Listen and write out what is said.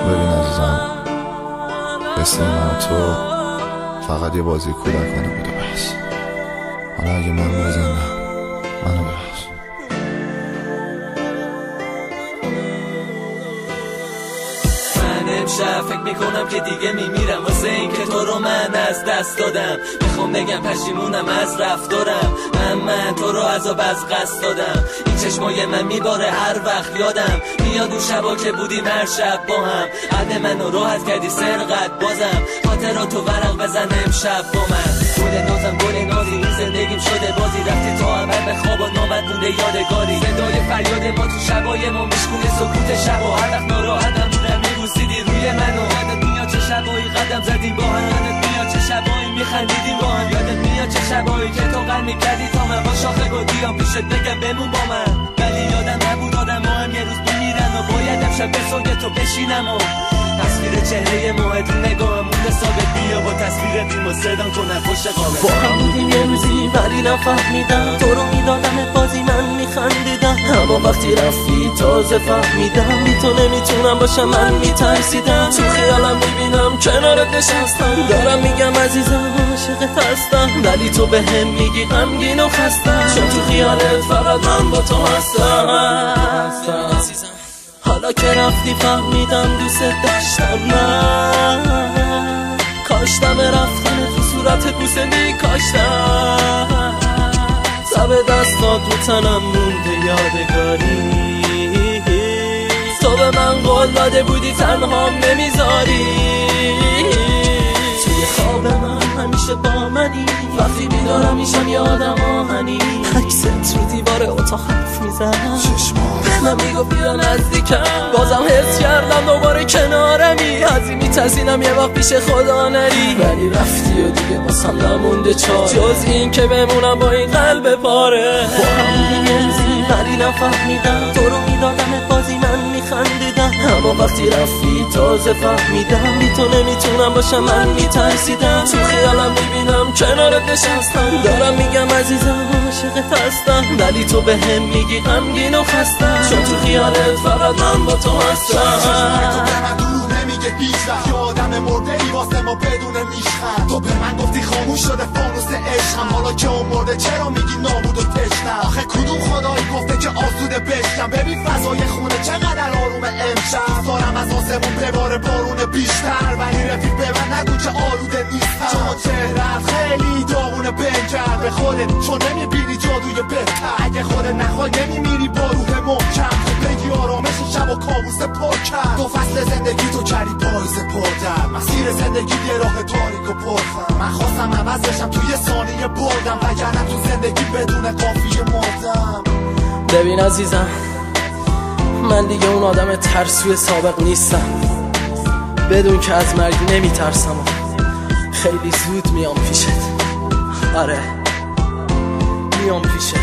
ببین عزیزم، مثل من تو فقط یه بازی کودکانه بوده بس. حالا اگه من بازندم منو ببخش. امشب فکر میکنم که دیگه میمیرم واسه این که تو رو من از دست دادم. میخوام بگم پشیمونم از رفتارم، من تو رو عذاب از قصد دادم. این چشمای من میباره هر وقت یادم میاد اون شبا که بودیم هر شب با هم. عهد منو راحت کردی سرقت بازم، خاطراتو ورق بزن امشب با من. گل نازم گل نازی این زندگیم شده بازی، رفتی تا اول به خواب و نامت مونده یادگاری. صدای فریاد ما تو شبای ما میشکونه سکوت شب و هر وقت ناراحتم بودم میبوسیدی روی منو. یادت میاد چه شبایی قدم زدیم با هم، یادت میاد چه شبایی میخندیدیم با هم، یادت میاد چه شبایی که تو غم میکردی تا من با شاخه گلدیام پیشت بگم بمون با من. ولی یادم نبود آدم ها هم یه روز میمیرن و باید امشب به سوی تو بشینم و تصویر چهره ماه تو نگاهم مونده ثابت. بیا با تصویر فیلم و صدام کنن پشت قابل. با هم بودیم یه روزی ولی نفهمیدم تو رو میدادم بازی من میخندیدم، اما وقتی رفتی تازه فهمیدم بی تو نمیتونم باشم من میترسیدم. تو خیالم میبینم کنارت نشستم دارم میگم عزیزم عاشقت هستم، ولی تو به هم میگی غمگین و خستم چون تو خیالت فقط من با تو هستم. حالا که رفتی فهمیدم دوست داشتم من، کاشتم رفتن تو صورت بوسه میکاشتم. تب دستات رو تنم مونده یادگاری، تو به من قول داده بودی تنهام نمیذاری. توی خواب من همیشه با منی، وقتی بیدارم میشم یه آدم آهنی. عکست رو دیوار اتاق حرف میزن، به من میگفت بیا نزدیکم، بازم حس کردم دوباره کنارمی. از این میترسینم یه وقت پیش خدا نری، ولی رفتی و دیگه باسم نمونده چاره جز این که بمونم با این قلب پاره. با هم دیگه ولی نفهمیدم تو رو میدادم بازی من میخندیدم، اما وقتی رفتی تازه فهمیدم بی تو نمیتونم باشم من میترسیدم. تو خیالم میبینم کنارت نشستم دارم میگم عزیزم عاشقت هستم، ولی تو به هم میگی غمگین و خستم چون تو خیالت فقط من با تو هستم. نمیگه هیچ وقت یه آدم مرده ای واسه ما بدون میشخند. تو به من گفتی خاموش شده فانوس عشقم، حالا که اون مرده چرا میگی نابود و تشنم؟ آخه کدوم خدایی گفته که آسوده بشنم؟ ببین فضای خونه چقدر آروم امشب، دارم از آسمون بباره بارون بیشتر، ولی رفیق به من نگو که آلوده نیستم چون چهرت خیلی داغونه بنگر به خودت چون نمیبینی جادوی بهتر. اگه خودت نخوای نمیمیری با روح محکم، بگی آرامش شب و کابوس پر کرد. دو فصل زندگی تو کردی پاییز پردر، مسیر زندگی یه راه تاریک و پرخم. من خواستم عوض بشم تو یه ثانیه بردم، وگرنه تو زندگی بدون قافیه مردم. ببین عزیزم من دیگه اون آدم ترسوی سابق نیستم، بدون که از مرگ نمیترسم و خیلی زود میام پیشت. آره میام پیشت.